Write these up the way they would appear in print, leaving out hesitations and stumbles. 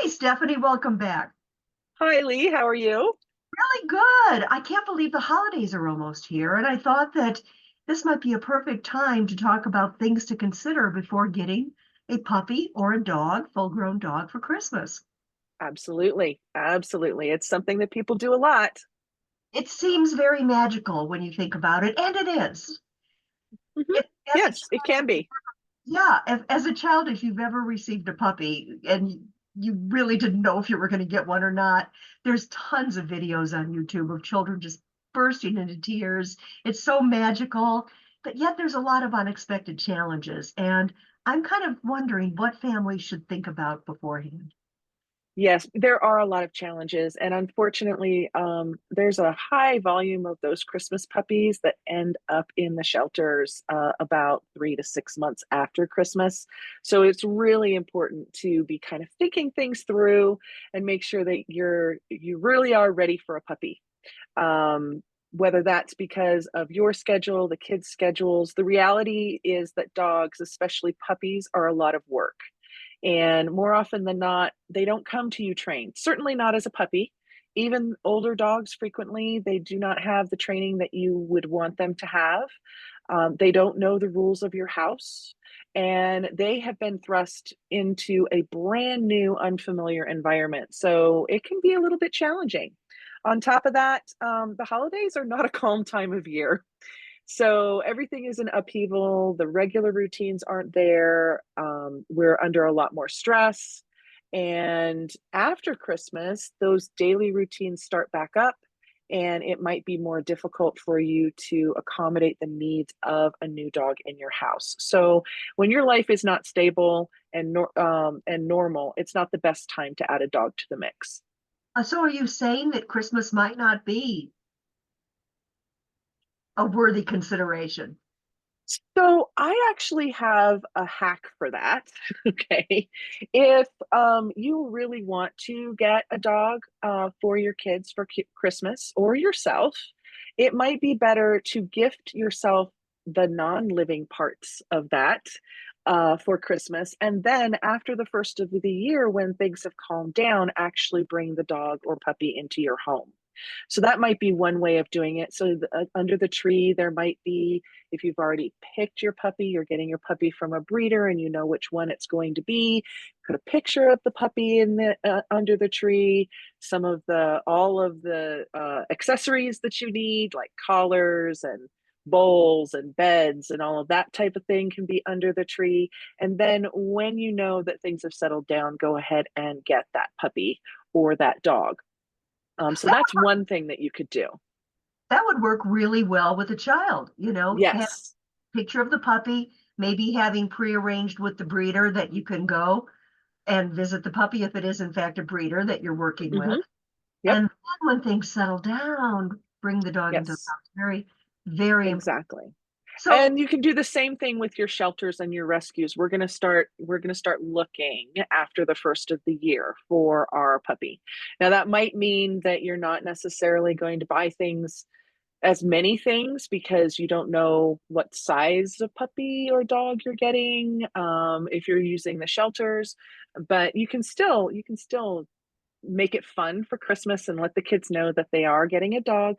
Hey, Stephanie, welcome back. Hi, Lee. How are you? Really good. I can't believe the holidays are almost here, and I thought that this might be a perfect time to talk about things to consider before getting a puppy or a dog, full-grown dog for Christmas. Absolutely. Absolutely. It's something that people do a lot. It seems very magical when you think about it, and it is. Hmm. If, as a Yes, it child, can be. yeah, as a child, if you've ever received a puppy and you really didn't know if you were going to get one or not, there's tons of videos on YouTube of children just bursting into tears. It's so magical, but yet there's a lot of unexpected challenges. And I'm kind of wondering what families should think about beforehand. Yes, there are a lot of challenges. And unfortunately, there's a high volume of those Christmas puppies that end up in the shelters about 3 to 6 months after Christmas. So it's really important to be kind of thinking things through and make sure that you really are ready for a puppy. Whether that's because of your schedule, the kids' schedules. The reality is that dogs, especially puppies, are a lot of work. And more often than not, they don't come to you trained, certainly not as a puppy. Even older dogs, frequently, they do not have the training that you would want them to have. They don't know the rules of your house, and they have been thrust into a brand new, unfamiliar environment. So it can be a little bit challenging. On top of that, the holidays are not a calm time of year. So everything is an upheaval. The regular routines aren't there. We're under a lot more stress. And after Christmas, those daily routines start back up, and it might be more difficult for you to accommodate the needs of a new dog in your house. So when your life is not stable and normal, it's not the best time to add a dog to the mix. So are you saying that Christmas might not be a worthy consideration? So I actually have a hack for that. Okay. If you really want to get a dog for your kids for Christmas or yourself, it might be better to gift yourself the non-living parts of that for Christmas. And then after the first of the year, when things have calmed down, actually bring the dog or puppy into your home. So that might be one way of doing it. So under the tree, there might be, if you've already picked your puppy, you're getting your puppy from a breeder and you know which one it's going to be. Put a picture of the puppy in the under the tree. Some of the all of the accessories that you need, like collars and bowls and beds and all of that type of thing, can be under the tree. And then when you know that things have settled down, go ahead and get that puppy or that dog. So That, that's one thing that you could do. that would work really well with a child, have Yes. a picture of the puppy, maybe having prearranged with the breeder that you can go and visit the puppy if it is in fact a breeder that you're working with. Hmm. Yep. And then when things settle down, bring the dog into the Yes. house. Very, very important. Exactly. So, And you can do the same thing with your shelters and your rescues. We're going to start looking after the first of the year for our puppy. Now that might mean that you're not necessarily going to buy things, as many things, because you don't know what size of puppy or dog you're getting, if you're using the shelters, but you can still make it fun for Christmas and let the kids know that they are getting a dog,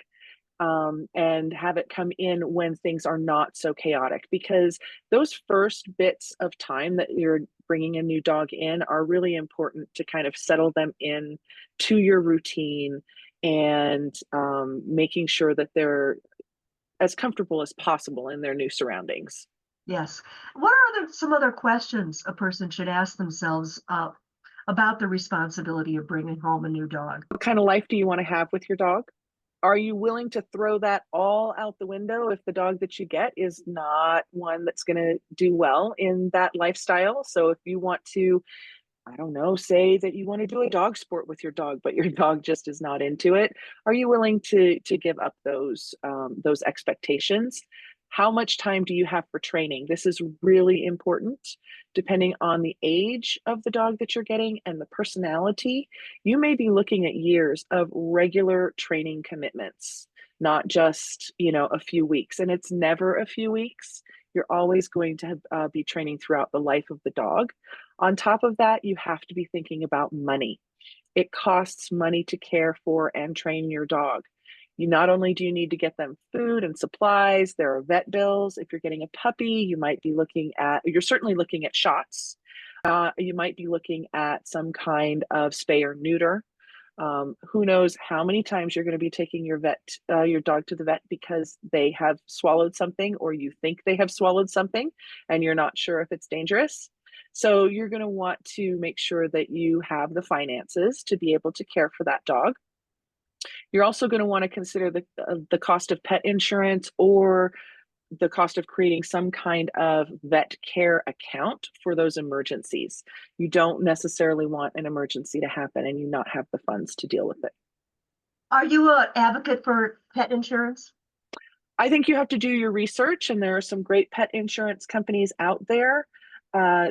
and have it come in when things are not so chaotic, because those first bits of time that you're bringing a new dog in are really important to kind of settle them in to your routine, and making sure that they're as comfortable as possible in their new surroundings. yes. What are some other questions a person should ask themselves about the responsibility of bringing home a new dog? What kind of life do you want to have with your dog? Are you willing to throw that all out the window if the dog that you get is not one that's going to do well in that lifestyle? So if you want to, I don't know, say that you want to do a dog sport with your dog, but your dog just is not into it. Are you willing to give up those expectations? How much time do you have for training? This is really important. Depending on the age of the dog that you're getting and the personality, you may be looking at years of regular training commitments, not just, a few weeks. And it's never a few weeks. You're always going to be training throughout the life of the dog. On top of that, you have to be thinking about money. It costs money to care for and train your dog. You not only do you need to get them food and supplies, there are vet bills. If you're getting a puppy, you're certainly looking at shots. You might be looking at some kind of spay or neuter. Who knows how many times you're going to be taking your dog to the vet because they have swallowed something, or you think they have swallowed something and you're not sure if it's dangerous. So you're going to want to make sure that you have the finances to be able to care for that dog. You're also going to want to consider the cost of pet insurance, or the cost of creating some kind of vet care account for those emergencies. You don't necessarily want an emergency to happen and you not have the funds to deal with it. Are you an advocate for pet insurance? I think you have to do your research, and there are some great pet insurance companies out there.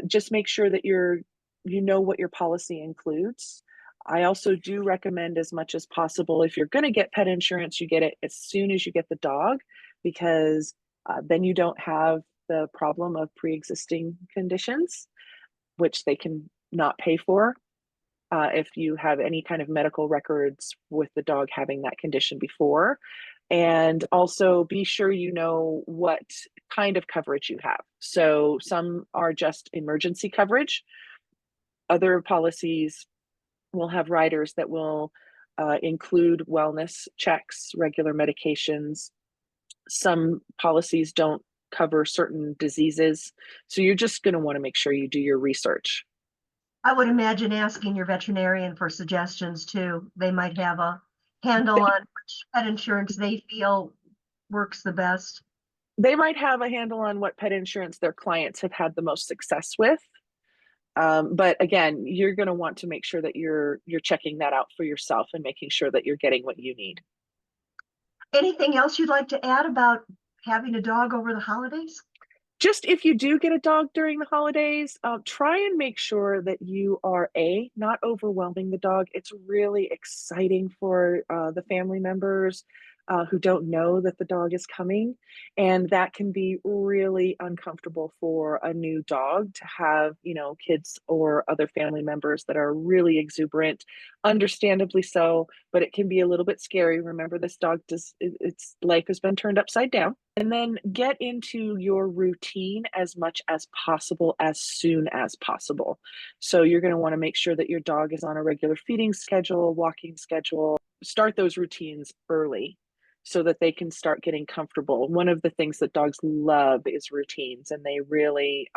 Just make sure that you know what your policy includes. I also do recommend, as much as possible, if you're going to get pet insurance, you get it as soon as you get the dog, because then you don't have the problem of pre-existing conditions, which they can not pay for if you have any kind of medical records with the dog having that condition before. And also be sure you know what kind of coverage you have. So some are just emergency coverage. Other policies will have riders that will include wellness checks, regular medications. Some policies don't cover certain diseases. So you're just going to want to make sure you do your research. I would imagine asking your veterinarian for suggestions too. They might have a handle on which pet insurance they feel works the best. They might have a handle on what pet insurance their clients have had the most success with. But again, you're going to want to make sure that you're checking that out for yourself and making sure that you're getting what you need. Anything else you'd like to add about having a dog over the holidays? Just if you do get a dog during the holidays, try and make sure that you are not overwhelming the dog. It's really exciting for the family members who don't know that the dog is coming, and that can be really uncomfortable for a new dog to have, kids or other family members that are really exuberant, understandably so, but it can be a little bit scary. Remember, this dog its life has been turned upside down. And then get into your routine as much as possible, as soon as possible. So you're going to want to make sure that your dog is on a regular feeding schedule, walking schedule. Start those routines early so that they can start getting comfortable. One of the things that dogs love is routines, and they really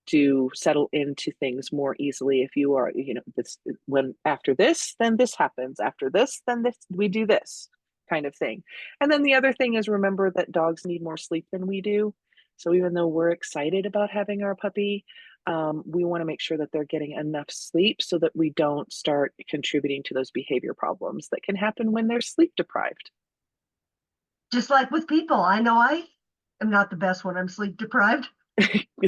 do settle into things more easily if you are, after this, then this happens. After this, then this, we do this kind of thing. And then the other thing is, remember that dogs need more sleep than we do. So even though we're excited about having our puppy, we want to make sure that they're getting enough sleep so that we don't start contributing to those behavior problems that can happen when they're sleep deprived. Just like with people, I know I am not the best when I'm sleep deprived.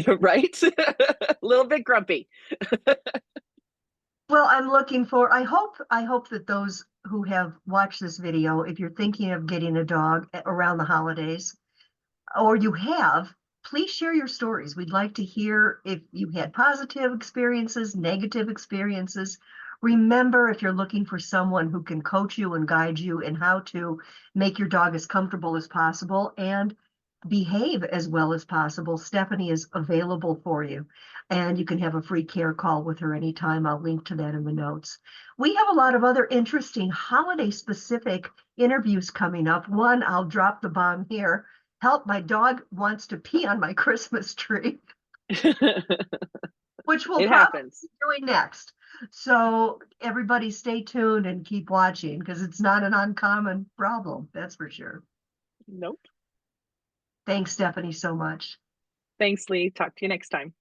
Right? A little bit grumpy. Well, I hope that those who have watched this video, if you're thinking of getting a dog around the holidays, or you have, please share your stories. We'd like to hear if you had positive experiences, negative experiences. Remember, if you're looking for someone who can coach you and guide you in how to make your dog as comfortable as possible and behave as well as possible, Stephanie is available for you. And you can have a free care call with her anytime. I'll link to that in the notes. We have a lot of other interesting holiday-specific interviews coming up. One, I'll drop the bomb here. Help, my dog wants to pee on my Christmas tree, which we'll probably be doing next. So everybody stay tuned and keep watching, because it's not an uncommon problem, that's for sure. Nope. Thanks, Stephanie, so much. Thanks, Lee. Talk to you next time.